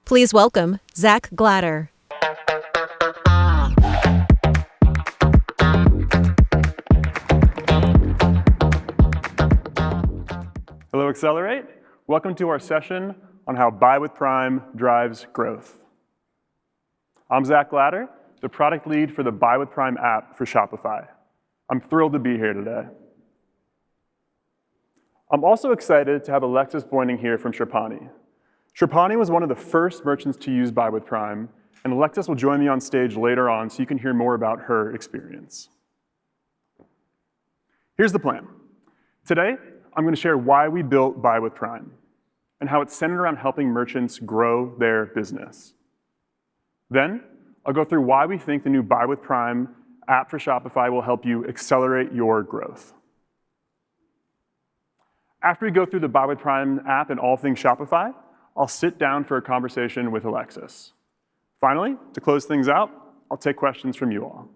Please welcome Zach Glatter. Hello, Accelerate. Welcome to our session on how Buy with Prime drives growth. I'm Zach Glatter, the product lead for the Buy with Prime app for Shopify. I'm thrilled to be here today. I'm also excited to have Alexis Boyning here from Shripani. Shripani was one of the first merchants to use Buy with Prime, and Alexis will join me on stage later on so you can hear more about her experience. Here's the plan. Today, I'm going to share why we built Buy with Prime and how it's centered around helping merchants grow their business. Then, I'll go through why we think the new Buy with Prime app for Shopify will help you accelerate your growth. After we go through the Buy with Prime app and all things Shopify, I'll sit down for a conversation with Alexis. Finally, to close things out, I'll take questions from you all.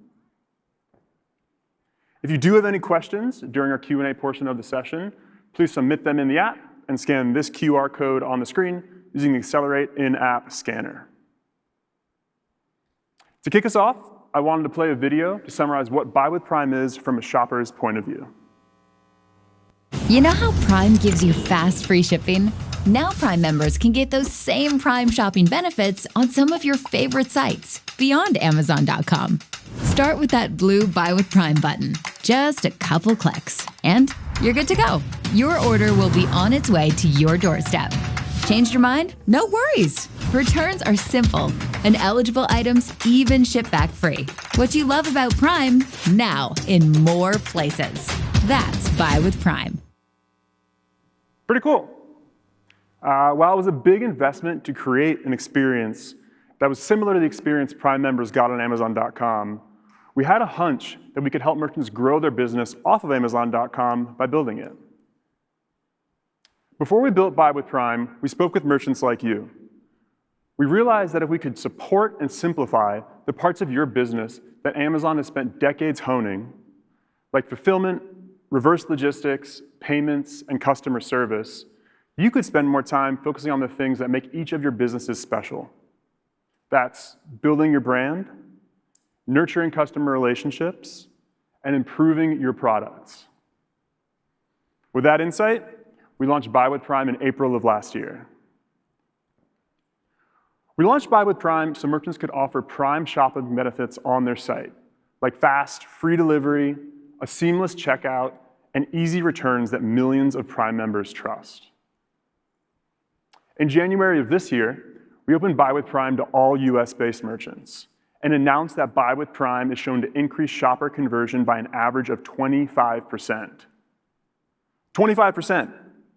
If you do have any questions during our Q&A portion of the session, please submit them in the app and scan this QR code on the screen using the Accelerate in-app scanner. To kick us off, I wanted to play a video to summarize what Buy with Prime is from a shopper's point of view. You know how Prime gives you fast, free shipping? Now Prime members can get those same Prime shopping benefits on some of your favorite sites beyond Amazon.com. Start with that blue Buy with Prime button. Just a couple clicks, and you're good to go. Your order will be on its way to your doorstep. Changed your mind? No worries. Returns are simple, and eligible items even ship back free. What you love about Prime, now in more places. That's Buy with Prime. Pretty cool. While it was a big investment to create an experience that was similar to the experience Prime members got on Amazon.com, we had a hunch that we could help merchants grow their business off of Amazon.com by building it. Before we built Buy with Prime, we spoke with merchants like you. We realized that if we could support and simplify the parts of your business that Amazon has spent decades honing, like fulfillment, reverse logistics, payments, and customer service, you could spend more time focusing on the things that make each of your businesses special. That's building your brand, nurturing customer relationships, and improving your products. With that insight, we launched Buy with Prime in April of last year. We launched Buy with Prime so merchants could offer Prime shopping benefits on their site, like fast, free delivery, a seamless checkout, and easy returns that millions of Prime members trust. In January of this year, we opened Buy with Prime to all US-based merchants and announced that Buy with Prime is shown to increase shopper conversion by an average of 25%. 25%,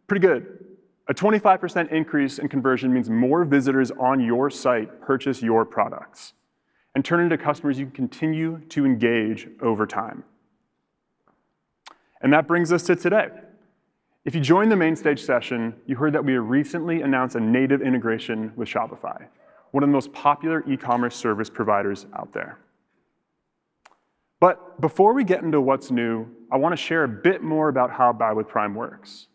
pretty good. A 25% increase in conversion means more visitors on your site purchase your products and turn into customers you can continue to engage over time. And that brings us to today. If you joined the main stage session, you heard that we recently announced a native integration with Shopify, one of the most popular e-commerce service providers out there. But before we get into what's new, I want to share a bit more about how Buy with Prime works.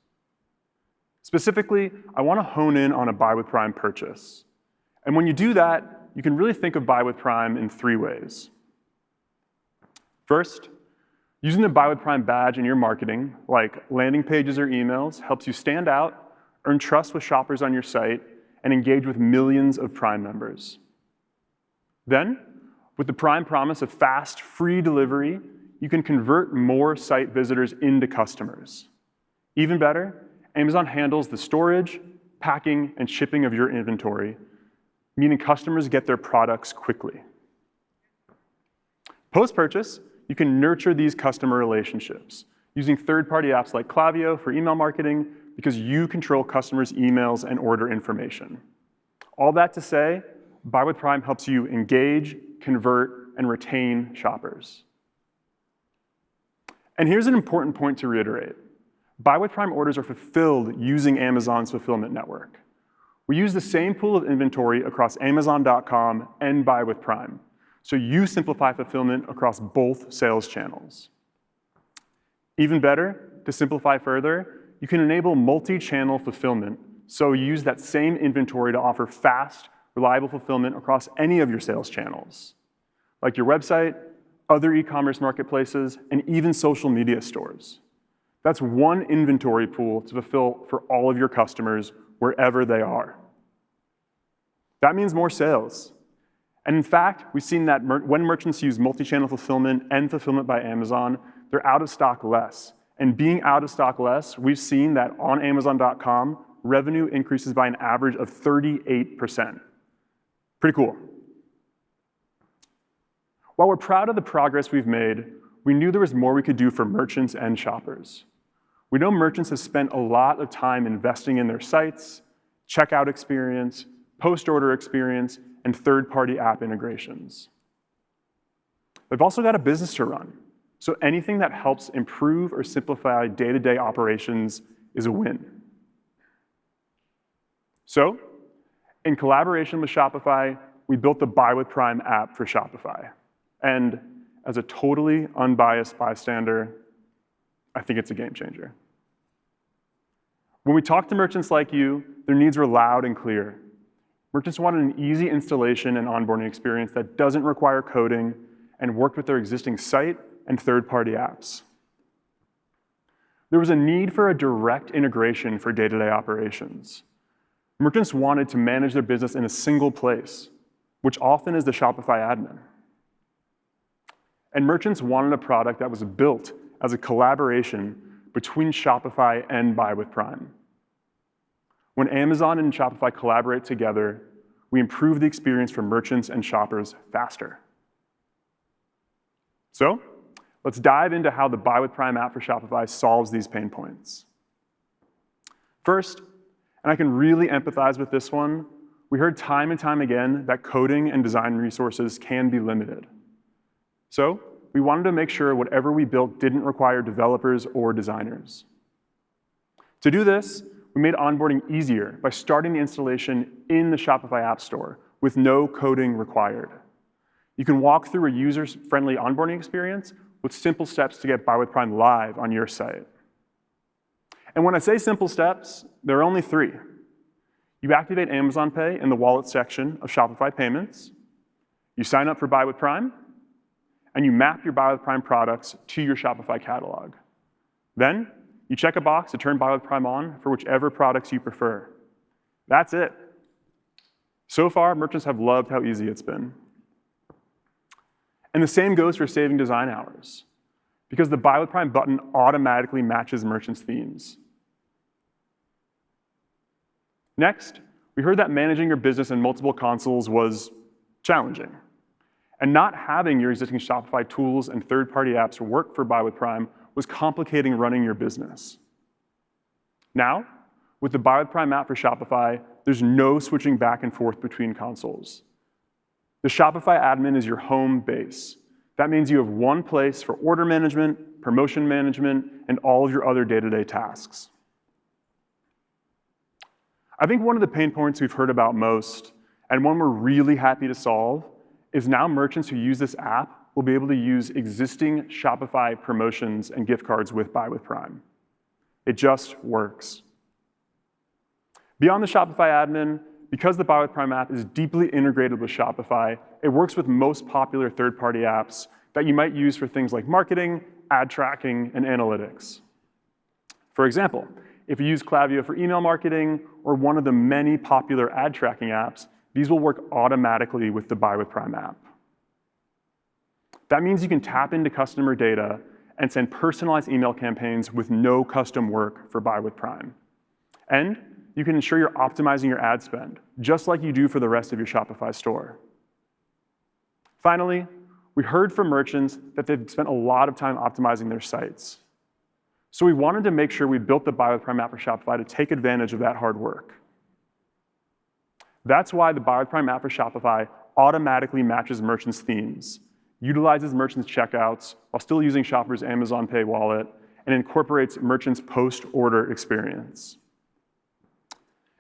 Specifically, I want to hone in on a Buy with Prime purchase. And when you do that, you can really think of Buy with Prime in 3 ways. First, using the Buy with Prime badge in your marketing, like landing pages or emails, helps you stand out, earn trust with shoppers on your site, and engage with millions of Prime members. Then, with the Prime promise of fast, free delivery, you can convert more site visitors into customers. Even better, Amazon handles the storage, packing, and shipping of your inventory, meaning customers get their products quickly. Post-purchase, you can nurture these customer relationships using third-party apps like Klaviyo for email marketing, because you control customers' emails and order information. All that to say, Buy with Prime helps you engage, convert, and retain shoppers. And here's an important point to reiterate. Buy with Prime orders are fulfilled using Amazon's fulfillment network. We use the same pool of inventory across Amazon.com and Buy with Prime, so you simplify fulfillment across both sales channels. Even better, to simplify further, you can enable multi-channel fulfillment, so you use that same inventory to offer fast, reliable fulfillment across any of your sales channels, like your website, other e-commerce marketplaces, and even social media stores. That's one inventory pool to fulfill for all of your customers wherever they are. That means more sales. And in fact, we've seen that when merchants use multi-channel fulfillment and fulfillment by Amazon, they're out of stock less. And being out of stock less, we've seen that on Amazon.com, revenue increases by an average of 38%. Pretty cool. While we're proud of the progress we've made, we knew there was more we could do for merchants and shoppers. We know merchants have spent a lot of time investing in their sites, checkout experience, post-order experience, and third-party app integrations. They've also got a business to run, so anything that helps improve or simplify day-to-day operations is a win. So, in collaboration with Shopify, we built the Buy with Prime app for Shopify. And as a totally unbiased bystander, I think it's a game changer. When we talked to merchants like you, their needs were loud and clear. Merchants wanted an easy installation and onboarding experience that doesn't require coding and worked with their existing site and third-party apps. There was a need for a direct integration for day-to-day operations. Merchants wanted to manage their business in a single place, which often is the Shopify admin. And merchants wanted a product that was built as a collaboration between Shopify and Buy with Prime. When Amazon and Shopify collaborate together, we improve the experience for merchants and shoppers faster. So, let's dive into how the Buy with Prime app for Shopify solves these pain points. First, and I can really empathize with this one, we heard time and time again that coding and design resources can be limited. So, we wanted to make sure whatever we built didn't require developers or designers. To do this, we made onboarding easier by starting the installation in the Shopify App Store with no coding required. You can walk through a user-friendly onboarding experience with simple steps to get Buy with Prime live on your site. And when I say simple steps, there are only 3. You activate Amazon Pay in the wallet section of Shopify Payments, you sign up for Buy with Prime, and you map your Buy with Prime products to your Shopify catalog. Then, you check a box to turn Buy with Prime on for whichever products you prefer. That's it. So far, merchants have loved how easy it's been. And the same goes for saving design hours, because the Buy with Prime button automatically matches merchants' themes. Next, we heard that managing your business in multiple consoles was challenging. And not having your existing Shopify tools and third-party apps work for Buy with Prime was complicating running your business. Now, with the Buy with Prime app for Shopify, there's no switching back and forth between consoles. The Shopify admin is your home base. That means you have one place for order management, promotion management, and all of your other day-to-day tasks. I think one of the pain points we've heard about most, and one we're really happy to solve, is now merchants who use this app will be able to use existing Shopify promotions and gift cards with Buy with Prime. It just works. Beyond the Shopify admin, because the Buy with Prime app is deeply integrated with Shopify, it works with most popular third-party apps that you might use for things like marketing, ad tracking, and analytics. For example, if you use Klaviyo for email marketing or one of the many popular ad tracking apps, these will work automatically with the Buy with Prime app. That means you can tap into customer data and send personalized email campaigns with no custom work for Buy with Prime. And you can ensure you're optimizing your ad spend, just like you do for the rest of your Shopify store. Finally, we heard from merchants that they've spent a lot of time optimizing their sites. So we wanted to make sure we built the Buy with Prime app for Shopify to take advantage of that hard work. That's why the Buy with Prime app for Shopify automatically matches merchants' themes, utilizes merchants' checkouts while still using shoppers' Amazon Pay wallet, and incorporates merchants' post-order experience.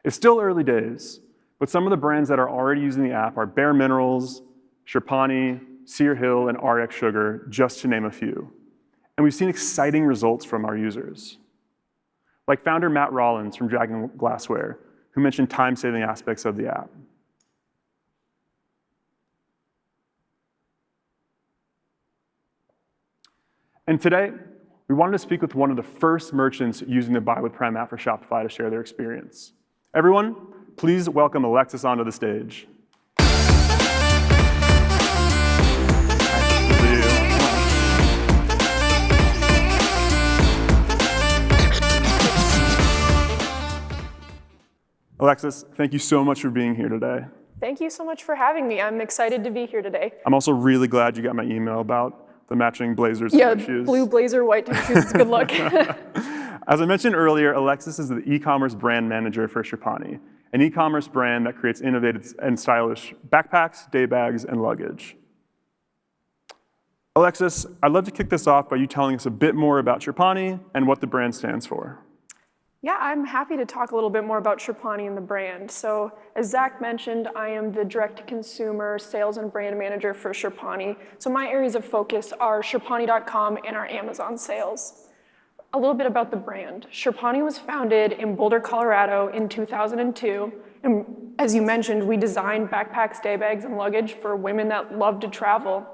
It's still early days, but some of the brands that are already using the app are Bare Minerals, Sherpani, Sear Hill, and RX Sugar, just to name a few. And we've seen exciting results from our users. Like founder Matt Rollins from Dragon Glassware, who mentioned time-saving aspects of the app. And today, we wanted to speak with one of the first merchants using the Buy with Prime app for Shopify to share their experience. Everyone, please welcome Alexis onto the stage. Alexis, thank you so much for being here today. Thank you so much for having me. I'm excited to be here today. I'm also really glad you got my email about the matching blazers Yeah, and shoes. blue blazer, white tennis shoes, good luck. As I mentioned earlier, Alexis is the e-commerce brand manager for Sherpani, an e-commerce brand that creates innovative and stylish backpacks, day bags, and luggage. Alexis, I'd love to kick this off by you telling us a bit more about Sherpani and what the brand stands for. Yeah, I'm happy to talk a little bit more about Sherpani and the brand. So as Zach mentioned, I am the direct-to-consumer sales and brand manager for Sherpani. So my areas of focus are Sherpani.com and our Amazon sales. A little bit about the brand. Sherpani was founded in Boulder, Colorado in 2002. And as you mentioned, we designed backpacks, day bags, and luggage for women that love to travel.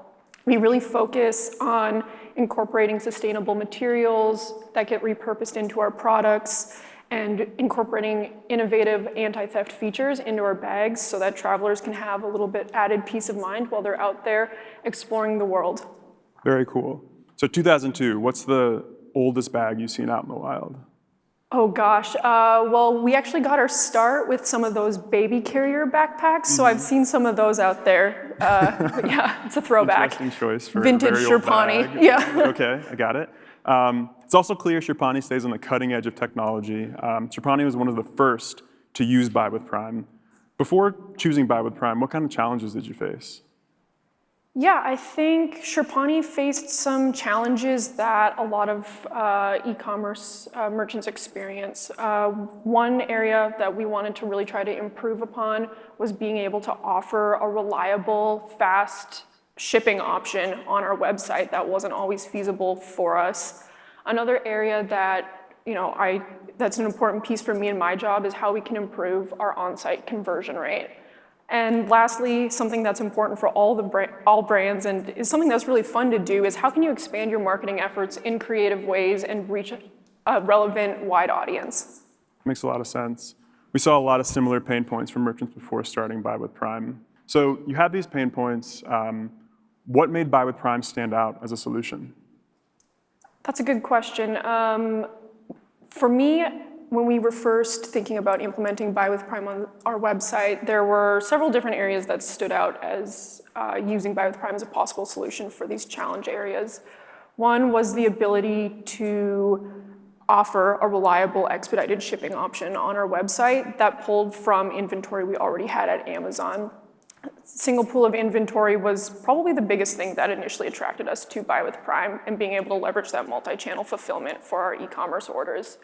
We really focus on incorporating sustainable materials that get repurposed into our products and incorporating innovative anti-theft features into our bags so that travelers can have a little bit added peace of mind while they're out there exploring the world. Very cool. So 2002, what's the oldest bag you've seen out in the wild? Oh gosh, well, we actually got our start with some of those baby carrier backpacks, so I've seen some of those out there. But yeah, it's a throwback. Interesting choice for vintage a very old Sherpani. bag. Yeah. Okay, I got it. It's also clear Sherpani stays on the cutting edge of technology. Sherpani was one of the first to use Buy with Prime. Before choosing Buy with Prime, what kind of challenges did you face? Yeah, I think Sherpani faced some challenges that a lot of e-commerce merchants experience. One area that we wanted to really try to improve upon was being able to offer a reliable, fast shipping option on our website that wasn't always feasible for us. Another area that that's an important piece for me in my job is how we can improve our on-site conversion rate. And lastly, something that's important for all brands and is something that's really fun to do is how can you expand your marketing efforts in creative ways and reach a relevant, wide audience? Makes a lot of sense. We saw a lot of similar pain points from merchants before starting Buy with Prime. So you have these pain points. What made Buy with Prime stand out as a solution? That's a good question. For me, when we were first thinking about implementing Buy with Prime on our website, there were several different areas that stood out as using Buy with Prime as a possible solution for these challenge areas. One was the ability to offer a reliable expedited shipping option on our website that pulled from inventory we already had at Amazon. Single pool of inventory was probably the biggest thing that initially attracted us to Buy with Prime and being able to leverage that multi-channel fulfillment for our e-commerce orders.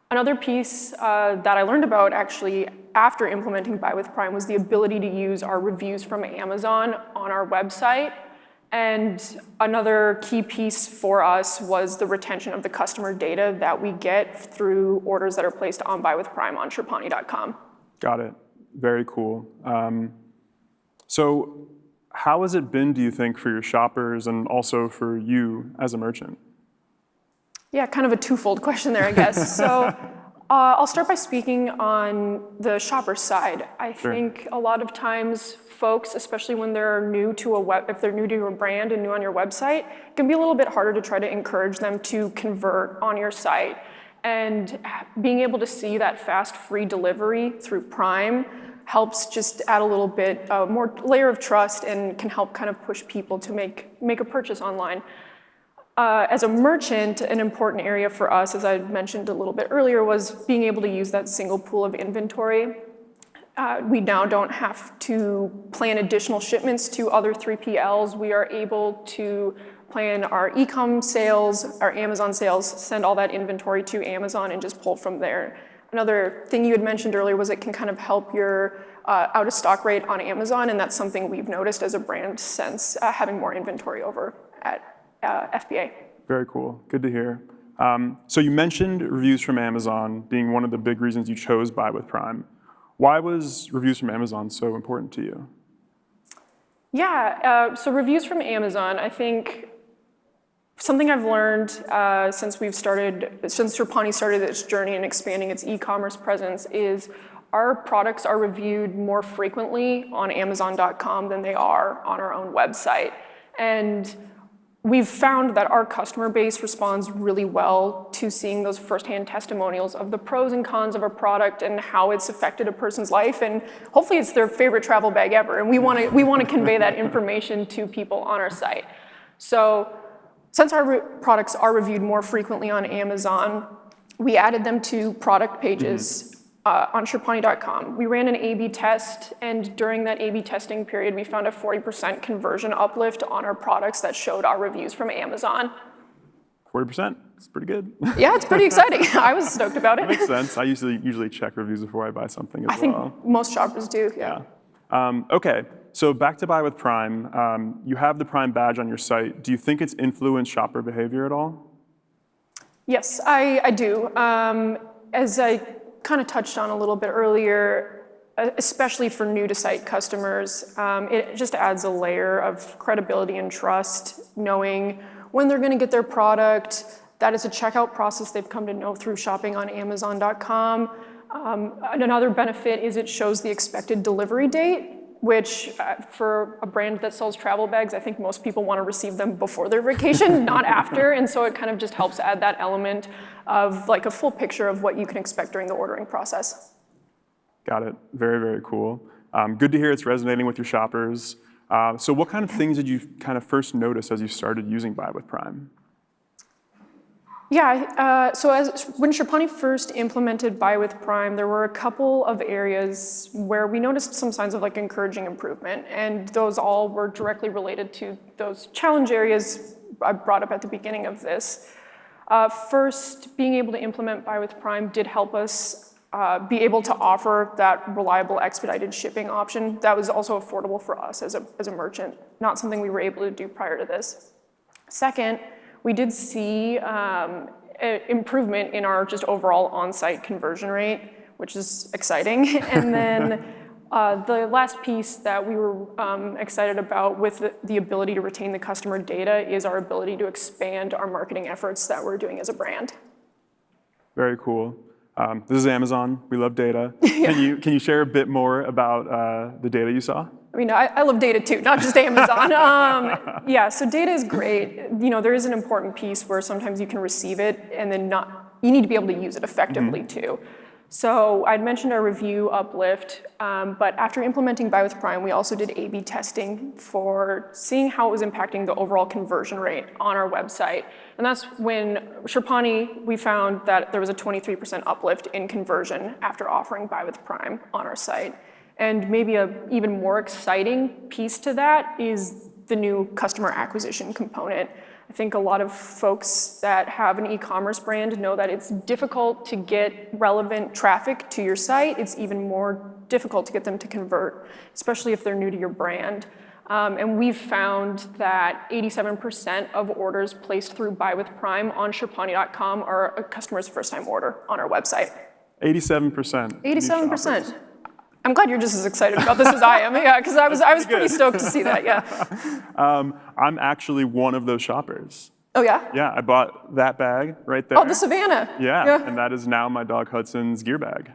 Another piece that I learned about actually after implementing Buy with Prime was the ability to use our reviews from Amazon on our website. And another key piece for us was the retention of the customer data that we get through orders that are placed on Buy with Prime on Sherpani.com. Got it. Very cool. So how has it been, do you think, for your shoppers and also for you as a merchant? Yeah, kind of a twofold question there, I guess. So I'll start by speaking on the shopper side. I think a lot of times folks, especially when they're new to if they're new to a brand and new on your website, it can be a little bit harder to try to encourage them to convert on your site. And being able to see that fast free delivery through Prime helps just add a little bit more layer of trust and can help kind of push people to make a purchase online. As a merchant, an important area for us, as I mentioned a little bit earlier, was being able to use that single pool of inventory. We now don't have to plan additional shipments to other 3PLs. We are able to plan our e-com sales, our Amazon sales, send all that inventory to Amazon and just pull from there. Another thing you had mentioned earlier was it can kind of help your out-of-stock rate on Amazon, and that's something we've noticed as a brand since having more inventory over at FBA. Very cool. Good to hear. So you mentioned reviews from Amazon being one of the big reasons you chose Buy with Prime. Why was reviews from Amazon so important to you? Yeah, so reviews from Amazon, I think something I've learned since Sherpani started its journey in expanding its e-commerce presence is our products are reviewed more frequently on Amazon.com than they are on our own website. And we've found that our customer base responds really well to seeing those firsthand testimonials of the pros and cons of a product and how it's affected a person's life, and hopefully it's their favorite travel bag ever, and we want to convey that information to people on our site. So since our products are reviewed more frequently on Amazon, we added them to product pages on Sherpani.com. We ran an A/B test, and during that A/B testing period, we found a 40% conversion uplift on our products that showed our reviews from Amazon. 40%? It's pretty good. Yeah, it's pretty exciting. I was stoked about it. That makes sense. I usually check reviews before I buy something as well. I think most shoppers do, yeah. Okay, so back to Buy with Prime. You have the Prime badge on your site. Do you think it's influenced shopper behavior at all? Yes, I do. As I kind of touched on a little bit earlier, especially for new to site customers, it just adds a layer of credibility and trust, knowing when they're going to get their product, that it's a checkout process they've come to know through shopping on Amazon.com. Another benefit is it shows the expected delivery date, which for a brand that sells travel bags, I think most people want to receive them before their vacation, not after. And so it kind of just helps add that element of like a full picture of what you can expect during the ordering process. Got it. Very, very cool. Good to hear it's resonating with your shoppers. So what kind of things did you kind of first notice as you started using Buy with Prime? Yeah, when Sherpani first implemented Buy with Prime, there were a couple of areas where we noticed some signs of like encouraging improvement, and those all were directly related to those challenge areas I brought up at the beginning of this. First, being able to implement Buy with Prime did help us be able to offer that reliable expedited shipping option that was also affordable for us as a merchant, not something we were able to do prior to this. Second, we did see improvement in our just overall on-site conversion rate, which is exciting. And then the last piece that we were excited about with the ability to retain the customer data is our ability to expand our marketing efforts that we're doing as a brand. Very cool. This is Amazon. We love data. Yeah. Can you share a bit more about the data you saw? I mean, I love data too, not just Amazon. Yeah, so data is great. You know, there is an important piece where sometimes you can receive it and then you need to be able to use it effectively too. So I'd mentioned our review uplift, but after implementing Buy with Prime, we also did A/B testing for seeing how it was impacting the overall conversion rate on our website. And that's when Sherpani, we found that there was a 23% uplift in conversion after offering Buy with Prime on our site. And maybe an even more exciting piece to that is the new customer acquisition component. I think a lot of folks that have an e-commerce brand know that it's difficult to get relevant traffic to your site. It's even more difficult to get them to convert, especially if they're new to your brand. And we've found that 87% of orders placed through Buy with Prime on Sherpani.com are a customer's first time order on our website. 87%. 87%. I'm glad you're just as excited about this as I am, yeah, because I was pretty stoked to see that, yeah. I'm actually one of those shoppers. Oh yeah? Yeah, I bought that bag right there. Oh, the Savannah. Yeah, and that is now my dog Hudson's gear bag.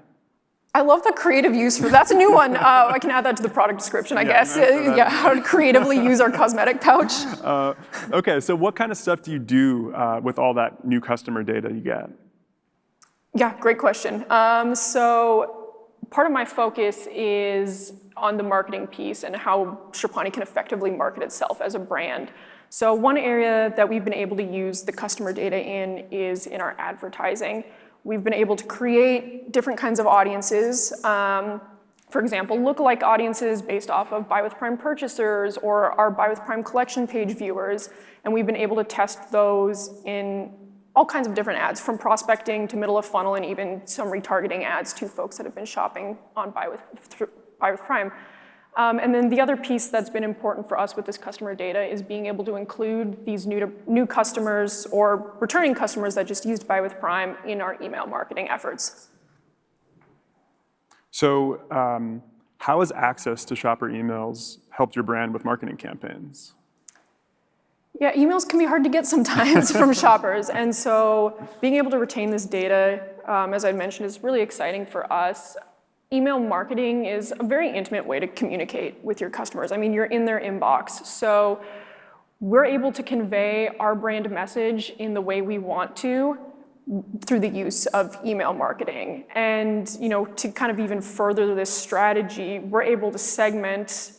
I love the creative use for that's a new one. I can add that to the product description, I guess. Yeah, how to creatively use our cosmetic pouch. Okay, so what kind of stuff do you do with all that new customer data you get? Yeah, great question. So part of my focus is on the marketing piece and how Chirpani can effectively market itself as a brand. So one area that we've been able to use the customer data in is in our advertising. We've been able to create different kinds of audiences. For example, lookalike audiences based off of Buy with Prime purchasers or our Buy with Prime collection page viewers. And we've been able to test those in all kinds of different ads, from prospecting to middle of funnel and even some retargeting ads to folks that have been shopping on Buy with Prime. And then the other piece that's been important for us with this customer data is being able to include these new customers or returning customers that just used Buy with Prime in our email marketing efforts. So how has access to shopper emails helped your brand with marketing campaigns? Yeah, emails can be hard to get sometimes from shoppers. And so being able to retain this data, as I mentioned, is really exciting for us. Email marketing is a very intimate way to communicate with your customers. I mean, you're in their inbox. So we're able to convey our brand message in the way we want to through the use of email marketing. And to kind of even further this strategy, we're able to segment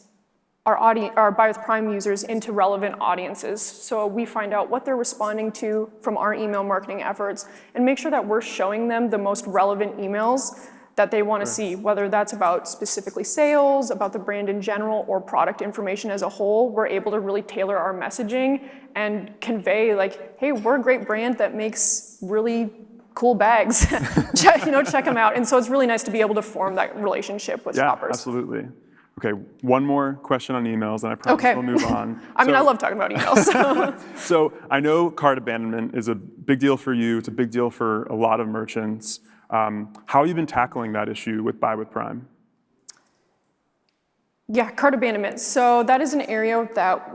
our Buy with Prime users into relevant audiences. So we find out what they're responding to from our email marketing efforts and make sure that we're showing them the most relevant emails that they want to see, whether that's about specifically sales, about the brand in general, or product information as a whole. We're able to really tailor our messaging and convey like, hey, we're a great brand that makes really cool bags. check them out. And so it's really nice to be able to form that relationship with shoppers. Yeah, absolutely. Okay, one more question on emails, and I promise we'll move on. I love talking about emails. So I know cart abandonment is a big deal for you. It's a big deal for a lot of merchants. How have you been tackling that issue with Buy with Prime? Yeah, cart abandonment. So that is an area that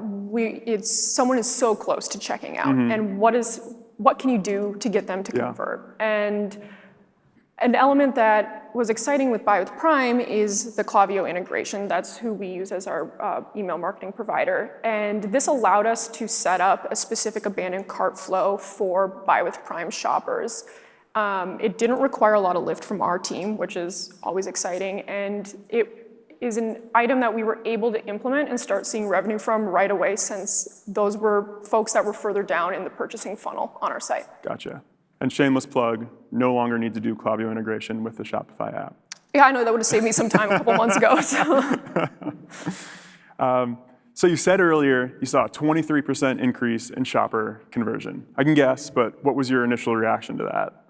someone is so close to checking out, and what can you do to get them to convert? And an element that was exciting with Buy with Prime is the Klaviyo integration. That's who we use as our email marketing provider. And this allowed us to set up a specific abandoned cart flow for Buy with Prime shoppers. It didn't require a lot of lift from our team, which is always exciting. And it is an item that we were able to implement and start seeing revenue from right away, since those were folks that were further down in the purchasing funnel on our site. Gotcha. And shameless plug, no longer need to do Klaviyo integration with the Shopify app. Yeah, I know, that would have saved me some time a couple months ago. So you said earlier you saw a 23% increase in shopper conversion. I can guess, but what was your initial reaction to that?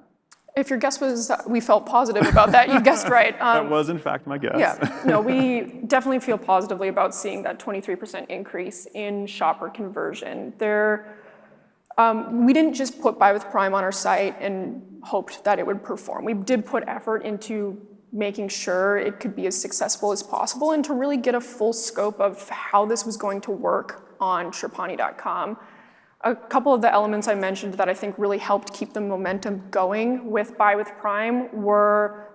If your guess was we felt positive about that, you guessed right. That was, in fact, my guess. Yeah, no, we definitely feel positively about seeing that 23% increase in shopper conversion. We didn't just put Buy with Prime on our site and hoped that it would perform. We did put effort into making sure it could be as successful as possible and to really get a full scope of how this was going to work on Chirpani.com. A couple of the elements I mentioned that I think really helped keep the momentum going with Buy with Prime were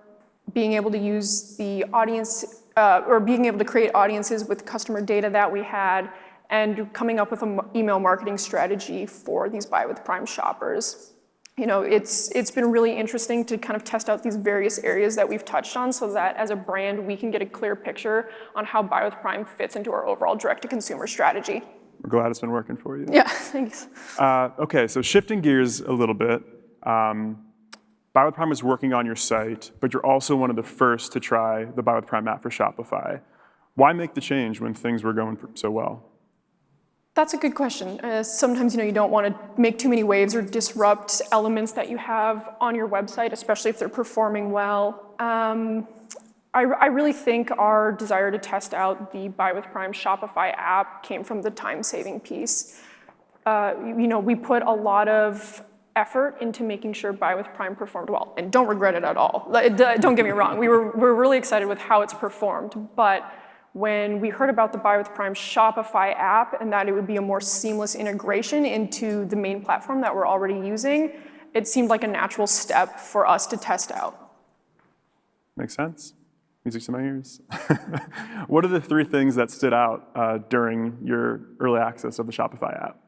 being able to use the audience, or being able to create audiences with customer data that we had, and coming up with an email marketing strategy for these Buy with Prime shoppers. It's been really interesting to kind of test out these various areas that we've touched on, so that as a brand, we can get a clear picture on how Buy with Prime fits into our overall direct-to-consumer strategy. We're glad it's been working for you. Yeah, thanks. Okay, so shifting gears a little bit. Buy with Prime is working on your site, but you're also one of the first to try the Buy with Prime app for Shopify. Why make the change when things were going so well? That's a good question. Sometimes you don't want to make too many waves or disrupt elements that you have on your website, especially if they're performing well. I really think our desire to test out the Buy with Prime Shopify app came from the time-saving piece. We put a lot of effort into making sure Buy with Prime performed well, and don't regret it at all. Don't get me wrong. We're really excited with how it's performed, but when we heard about the Buy with Prime Shopify app and that it would be a more seamless integration into the main platform that we're already using, it seemed like a natural step for us to test out. Makes sense. Music to my ears. What are the 3 things that stood out during your early access of the Shopify app?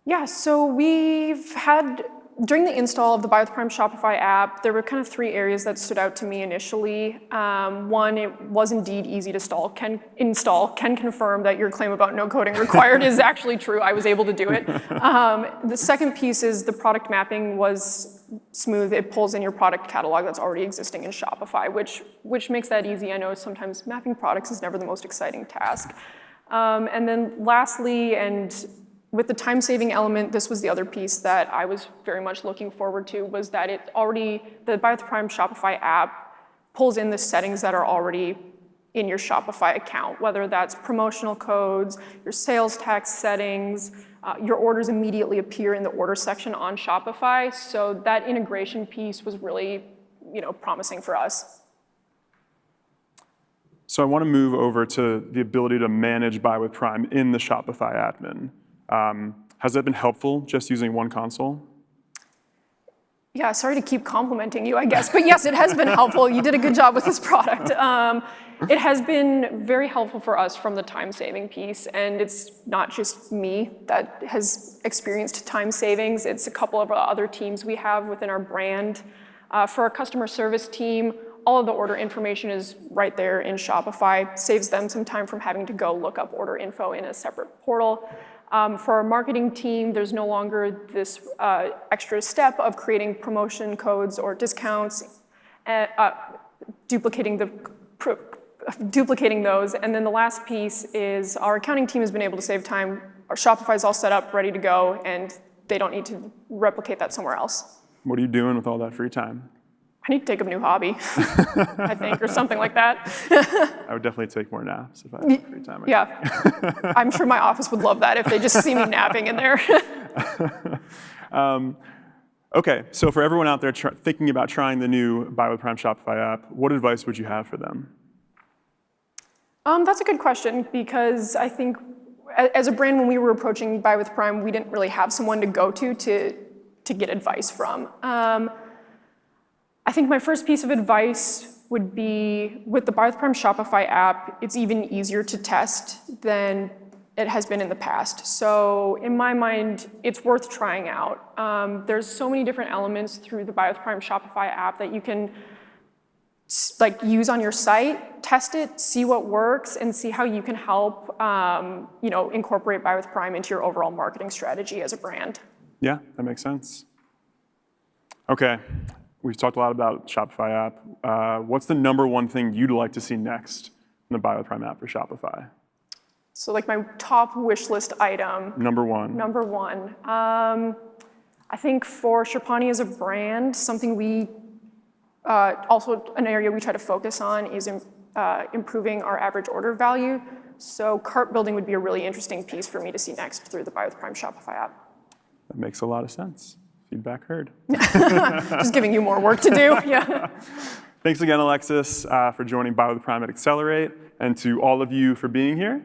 Yeah, so we've had During the install of the Buy with Prime Shopify app, there were kind of 3 areas that stood out to me initially. One, it was indeed easy to install. Can confirm that your claim about no coding required is actually true. I was able to do it. The second piece is the product mapping was smooth. It pulls in your product catalog that's already existing in Shopify, which makes that easy. I know sometimes mapping products is never the most exciting task. And then lastly, and with the time-saving element, this was the other piece that I was very much looking forward to, was that the Buy with Prime Shopify app pulls in the settings that are already in your Shopify account, whether that's promotional codes, your sales tax settings, your orders immediately appear in the order section on Shopify. So that integration piece was really, promising for us. So I want to move over to the ability to manage Buy with Prime in the Shopify admin. Has that been helpful, just using one console? Yeah, sorry to keep complimenting you, I guess, but yes, it has been helpful. You did a good job with this product. It has been very helpful for us from the time-saving piece, and it's not just me that has experienced time savings. It's a couple of other teams we have within our brand. For our customer service team, all of the order information is right there in Shopify. Saves them some time from having to go look up order info in a separate portal. For our marketing team, there's no longer this extra step of creating promotion codes or discounts, duplicating those. And then the last piece is our accounting team has been able to save time. Our Shopify is all set up, ready to go, and they don't need to replicate that somewhere else. What are you doing with all that free time? I need to take up a new hobby, I think, or something like that. I would definitely take more naps if I had free time. Yeah, I'm sure my office would love that if they just see me napping in there. Okay, so for everyone out there thinking about trying the new Buy with Prime Shopify app, what advice would you have for them? That's a good question, because I think as a brand, when we were approaching Buy with Prime, we didn't really have someone to go to get advice from. I think my first piece of advice would be, with the Buy with Prime Shopify app, it's even easier to test than it has been in the past. So in my mind, it's worth trying out. There's so many different elements through the Buy with Prime Shopify app that you can use on your site, test it, see what works, and see how you can help incorporate Buy with Prime into your overall marketing strategy as a brand. Yeah, that makes sense. Okay. We've talked a lot about Shopify app. What's the #1 thing you'd like to see next in the Buy with Prime app for Shopify? So my top wish list item. #1. #1. I think for Sherpani as a brand, something we, also an area we try to focus on is improving our average order value. So cart building would be a really interesting piece for me to see next through the Buy with Prime Shopify app. That makes a lot of sense. Feedback heard. Just giving you more work to do. Yeah. Thanks again, Alexis, for joining Buy with Prime at Accelerate, and to all of you for being here.